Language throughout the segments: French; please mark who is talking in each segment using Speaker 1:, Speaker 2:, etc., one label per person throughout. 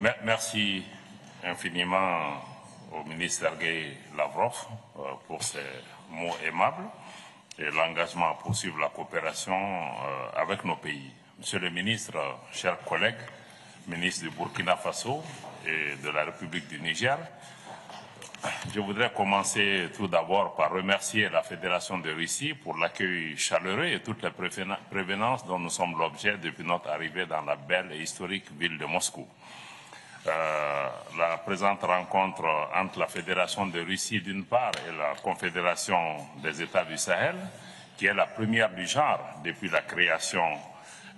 Speaker 1: Merci infiniment au ministre Sergueï Lavrov pour ses mots aimables et l'engagement à poursuivre la coopération avec nos pays. Monsieur le ministre, chers collègues, ministre du Burkina Faso et de la République du Niger, je voudrais commencer tout d'abord par remercier la Fédération de Russie pour l'accueil chaleureux et toutes les prévenances dont nous sommes l'objet depuis notre arrivée dans la belle et historique ville de Moscou. La présente rencontre entre la Fédération de Russie d'une part et la Confédération des États du Sahel, qui est la première du genre depuis la création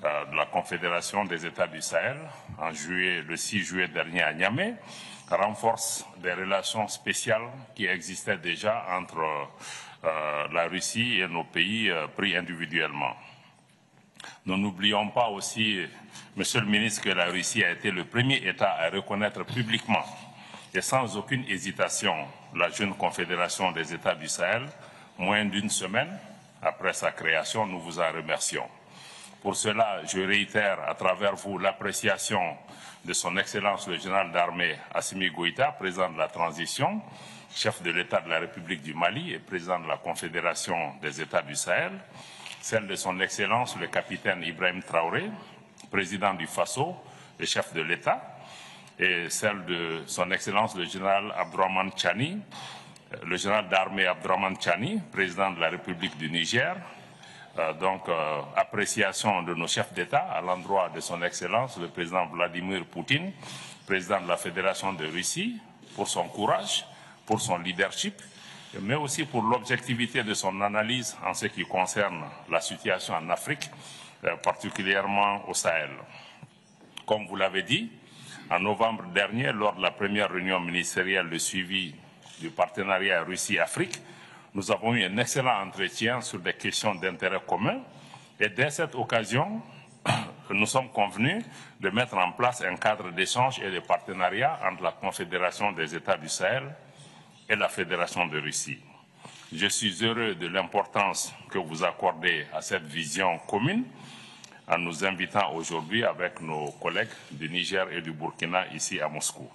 Speaker 1: de la Confédération des États du Sahel le 6 juillet dernier à Niamey, renforce des relations spéciales qui existaient déjà entre la Russie et nos pays pris individuellement. Nous n'oublions pas aussi, Monsieur le ministre, que la Russie a été le premier État à reconnaître publiquement et sans aucune hésitation la jeune Confédération des États du Sahel, moins d'une semaine après sa création. Nous vous en remercions. Pour cela, je réitère à travers vous l'appréciation de son Excellence le général d'armée Assimi Goïta, président de la transition, chef de l'État de la République du Mali et président de la Confédération des États du Sahel, celle de son Excellence le capitaine Ibrahim Traoré, président du Faso et chef de l'État, et celle de son Excellence le général Abdourahmane Tchani, le général d'armée Abdourahmane Tchani, président de la République du Niger. Appréciation de nos chefs d'État à l'endroit de son Excellence le président Vladimir Poutine, président de la Fédération de Russie, pour son courage, pour son leadership, mais aussi pour l'objectivité de son analyse en ce qui concerne la situation en Afrique, particulièrement au Sahel. Comme vous l'avez dit, en novembre dernier, lors de la première réunion ministérielle de suivi du partenariat Russie-Afrique, nous avons eu un excellent entretien sur des questions d'intérêt commun et dès cette occasion, nous sommes convenus de mettre en place un cadre d'échange et de partenariat entre la Confédération des États du Sahel et la Fédération de Russie. Je suis heureux de l'importance que vous accordez à cette vision commune en nous invitant aujourd'hui avec nos collègues du Niger et du Burkina ici à Moscou.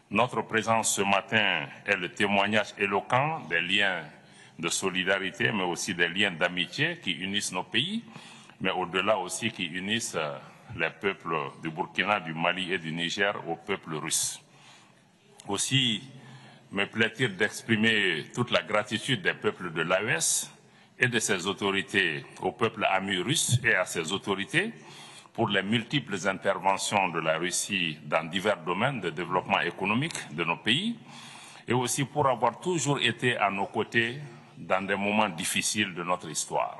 Speaker 1: Notre présence ce matin est le témoignage éloquent des liens de solidarité, mais aussi des liens d'amitié qui unissent nos pays, mais au-delà aussi qui unissent les peuples du Burkina, du Mali et du Niger au peuple russe. Aussi, me plaît-il d'exprimer toute la gratitude des peuples de l'AES et de ses autorités au peuple ami russe et à ses autorités pour les multiples interventions de la Russie dans divers domaines de développement économique de nos pays et aussi pour avoir toujours été à nos côtés dans des moments difficiles de notre histoire.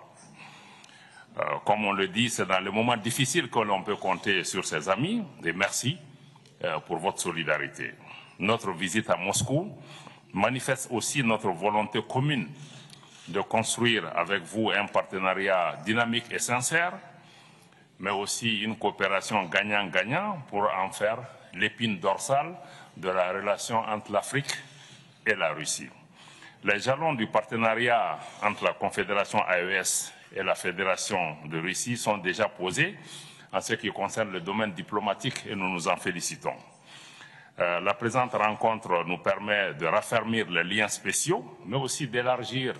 Speaker 1: Comme on le dit, c'est dans les moments difficiles que l'on peut compter sur ses amis et merci pour votre solidarité. Notre visite à Moscou manifeste aussi notre volonté commune de construire avec vous un partenariat dynamique et sincère, mais aussi une coopération gagnant-gagnant pour en faire l'épine dorsale de la relation entre l'Afrique et la Russie. Les jalons du partenariat entre la Confédération AES et la Fédération de Russie sont déjà posés en ce qui concerne le domaine diplomatique et nous nous en félicitons. La présente rencontre nous permet de raffermir les liens spéciaux, mais aussi d'élargir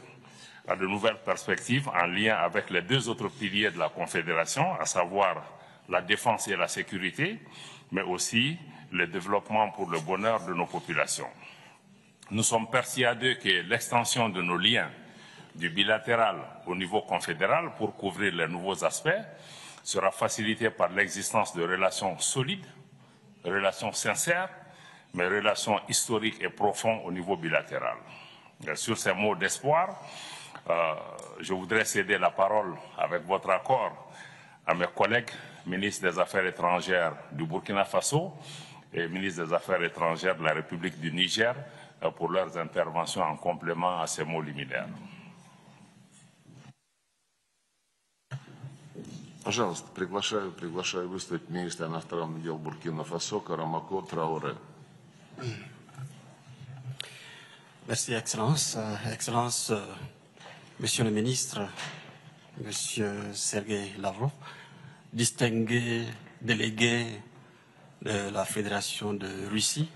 Speaker 1: à de nouvelles perspectives en lien avec les deux autres piliers de la Confédération, à savoir la défense et la sécurité, mais aussi le développement pour le bonheur de nos populations. Nous sommes persuadés que l'extension de nos liens du bilatéral au niveau confédéral pour couvrir les nouveaux aspects sera facilitée par l'existence de relations solides, relations sincères, mais relations historiques et profondes au niveau bilatéral. Et sur ces mots d'espoir, je voudrais céder la parole, avec votre accord, à mes collègues ministres des Affaires étrangères du Burkina Faso et ministres des Affaires étrangères de la République du Niger pour leurs interventions en complément à ces mots liminaires.
Speaker 2: Пожалуйста, приглашаю выступить министра иностранных дел Буркина-Фасо Карамако Траоре.
Speaker 3: Merci, Excellence. Excellence, Monsieur le ministre, Monsieur Sergueï Lavrov, distingués délégués de la Fédération de Russie.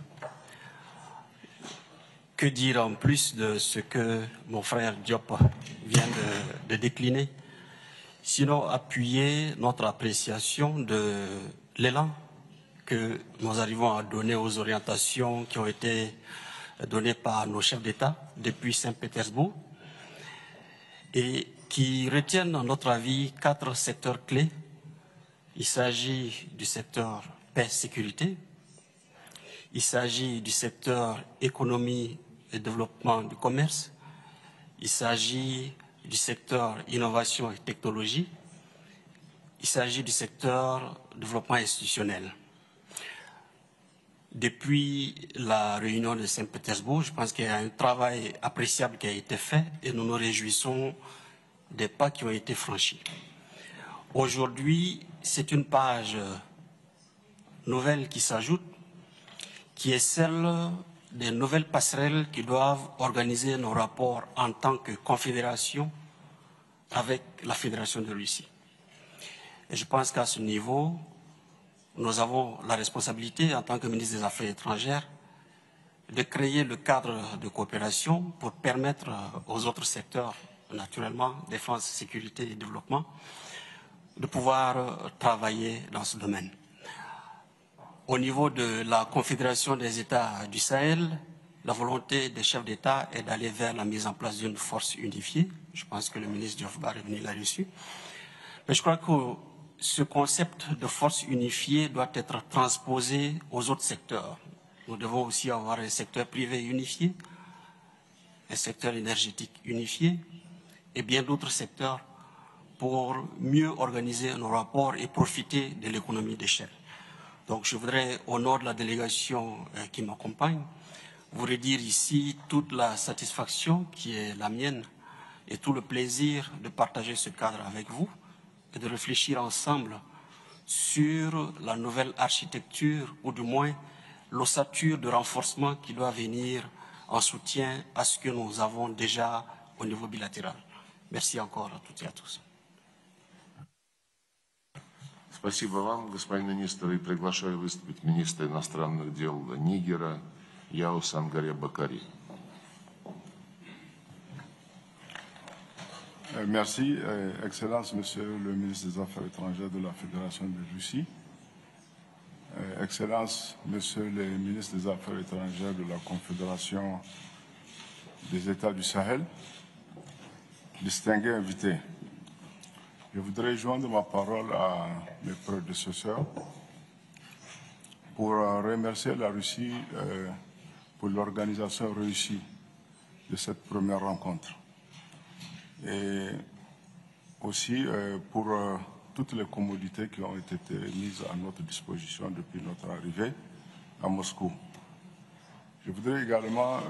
Speaker 3: Que dire en plus de ce que mon frère Diop vient de décliner, sinon appuyer notre appréciation de l'élan que nous arrivons à donner aux orientations qui ont été données par nos chefs d'État depuis Saint-Pétersbourg et qui retiennent, à notre avis, 4 secteurs clés. Il s'agit du secteur paix-sécurité, il s'agit du secteur économie et développement du commerce, il s'agit du secteur innovation et technologie, il s'agit du secteur développement institutionnel. Depuis la réunion de Saint-Pétersbourg, je pense qu'il y a un travail appréciable qui a été fait et nous nous réjouissons des pas qui ont été franchis. Aujourd'hui, c'est une page nouvelle qui s'ajoute, qui est celle des nouvelles passerelles qui doivent organiser nos rapports en tant que confédération avec la Fédération de Russie. Et je pense qu'à ce niveau, nous avons la responsabilité, en tant que ministre des Affaires étrangères, de créer le cadre de coopération pour permettre aux autres secteurs, naturellement, défense, sécurité et développement, de pouvoir travailler dans ce domaine. Au niveau de la Confédération des États du Sahel, la volonté des chefs d'État est d'aller vers la mise en place d'une force unifiée. Je pense que le ministre Diop va revenir là-dessus. Mais je crois que ce concept de force unifiée doit être transposé aux autres secteurs. Nous devons aussi avoir un secteur privé unifié, un secteur énergétique unifié et bien d'autres secteurs pour mieux organiser nos rapports et profiter de l'économie d'échelle. Donc je voudrais, au nom de la délégation qui m'accompagne, vous redire ici toute la satisfaction qui est la mienne et tout le plaisir de partager ce cadre avec vous et de réfléchir ensemble sur la nouvelle architecture ou du moins l'ossature de renforcement qui doit venir en soutien à ce que nous avons déjà au niveau bilatéral. Merci encore à toutes et à tous.
Speaker 2: Спасибо вам, господин министр, и приглашаю выступить министра иностранных дел Нигера Яо Сангаре Бакари.
Speaker 4: Merci, Excellence, Monsieur le ministre des Affaires étrangères de la Fédération de Russie. Excellence, Monsieur le ministre des Affaires étrangères de la Confédération des États du Sahel. Distingués invités. Je voudrais joindre ma parole à mes prédécesseurs pour remercier la Russie pour l'organisation réussie de cette première rencontre. Et aussi pour toutes les commodités qui ont été mises à notre disposition depuis notre arrivée à Moscou. Je voudrais également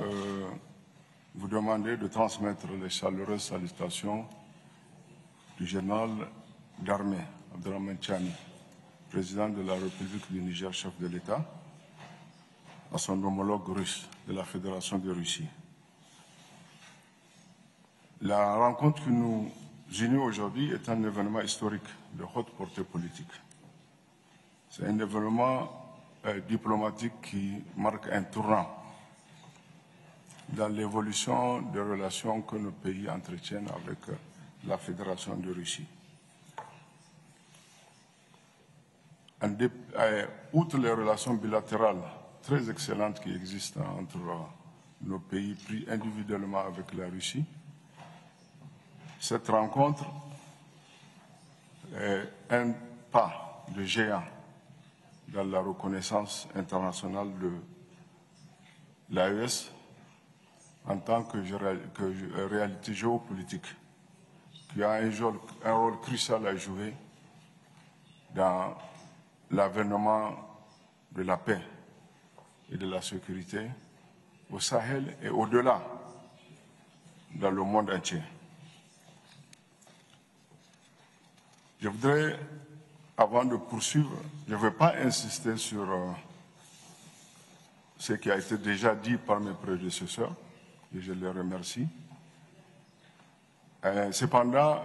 Speaker 4: vous demander de transmettre les chaleureuses salutations du général d'armée, Abdurrahman Chani, président de la République du Niger, chef de l'État, à son homologue russe de la Fédération de Russie. La rencontre qui nous unit aujourd'hui est un événement historique de haute portée politique. C'est un événement diplomatique qui marque un tournant dans l'évolution des relations que nos pays entretiennent avec la Fédération de Russie. Outre les relations bilatérales très excellentes qui existent entre nos pays pris individuellement avec la Russie, cette rencontre est un pas de géant dans la reconnaissance internationale de l'AES en tant que réalité géopolitique qui a un rôle crucial à jouer dans l'avènement de la paix et de la sécurité au Sahel et au-delà dans le monde entier. Je voudrais, avant de poursuivre, je ne vais pas insister sur ce qui a été déjà dit par mes prédécesseurs, et je les remercie. Cependant,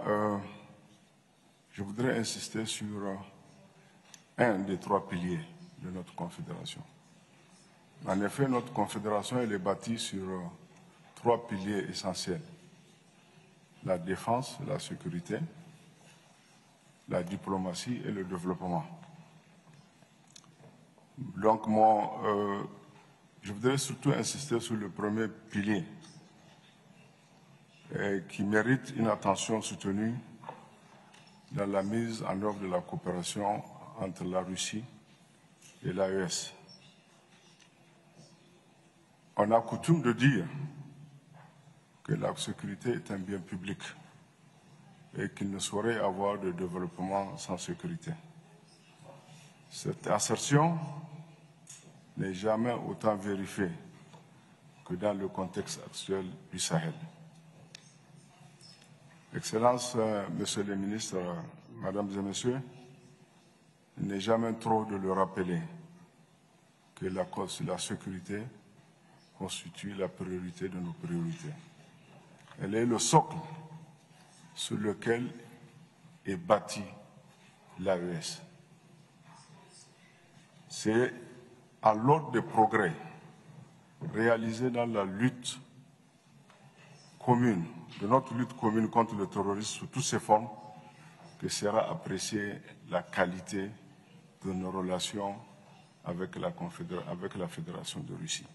Speaker 4: je voudrais insister sur un des 3 piliers de notre confédération. En effet, notre confédération elle est bâtie sur 3 piliers essentiels. La défense, la sécurité, la diplomatie et le développement. Donc, je voudrais surtout insister sur le premier pilier qui mérite une attention soutenue dans la mise en œuvre de la coopération entre la Russie et l'AES. On a coutume de dire que la sécurité est un bien public et qu'il ne saurait avoir de développement sans sécurité. Cette assertion n'est jamais autant vérifiée que dans le contexte actuel du Sahel. Excellences, Messieurs les ministres, Mesdames et Messieurs, il n'est jamais trop de le rappeler que la sécurité constitue la priorité de nos priorités. Elle est le socle sur lequel est bâti l'AES. C'est à l'aune des progrès réalisés dans la lutte commune, de notre lutte commune contre le terrorisme sous toutes ses formes, que sera appréciée la qualité de nos relations avec la Fédération de Russie.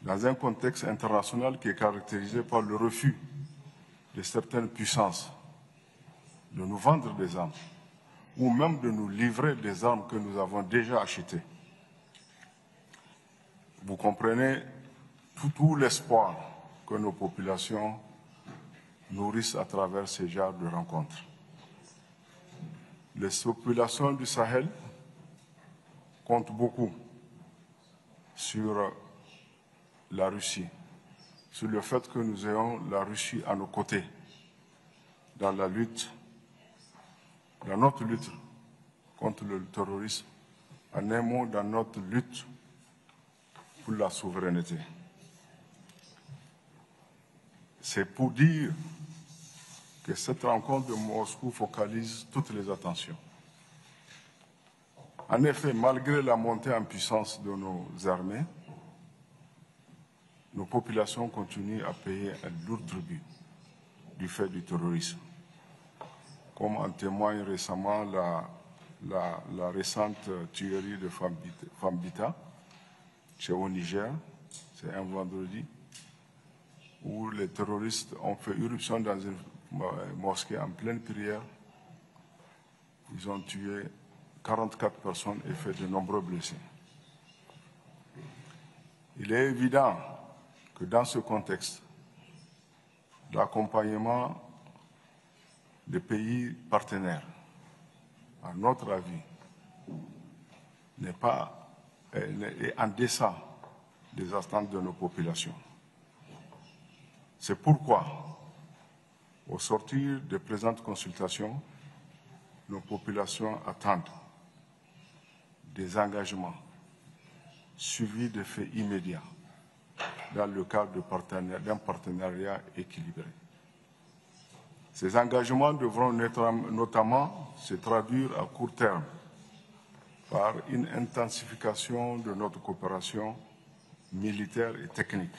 Speaker 4: Dans un contexte international qui est caractérisé par le refus de certaines puissances de nous vendre des armes ou même de nous livrer des armes que nous avons déjà achetées. Vous comprenez tout l'espoir que nos populations nourrissent à travers ces genres de rencontres. Les populations du Sahel comptent beaucoup sur la Russie, sur le fait que nous ayons la Russie à nos côtés dans la lutte, dans notre lutte contre le terrorisme, en un mot, dans notre lutte pour la souveraineté. C'est pour dire que cette rencontre de Moscou focalise toutes les attentions. En effet, malgré la montée en puissance de nos armées, nos populations continuent à payer un lourd tribut du fait du terrorisme. Comme en témoigne récemment la récente tuerie de Fambita, au Niger, c'est un vendredi, où les terroristes ont fait irruption dans une mosquée en pleine prière. Ils ont tué 44 personnes et fait de nombreux blessés. Il est évident que dans ce contexte, l'accompagnement des pays partenaires, à notre avis, est en deçà des attentes de nos populations. C'est pourquoi, au sortir des présentes consultations, nos populations attendent des engagements suivis de faits immédiats dans le cadre d'un partenariat équilibré. Ces engagements devront notamment se traduire à court terme par une intensification de notre coopération militaire et technique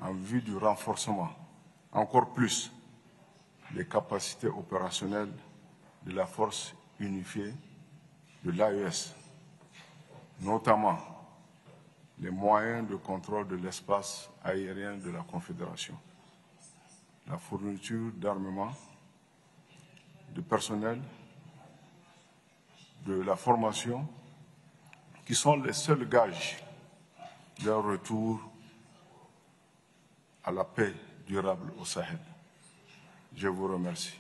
Speaker 4: en vue du renforcement encore plus des capacités opérationnelles de la force unifiée de l'AES, notamment les moyens de contrôle de l'espace aérien de la Confédération, la fourniture d'armement, de personnel, de la formation, qui sont les seuls gages d'un retour à la paix durable au Sahel. Je vous remercie.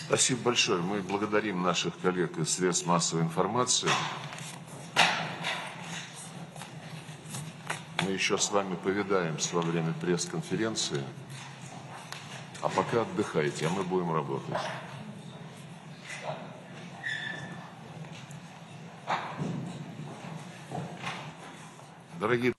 Speaker 2: Спасибо большое. Мы благодарим наших коллег из средств массовой информации. Мы еще с вами повидаемся во время пресс-конференции. А пока отдыхайте, а мы будем работать. Дорогие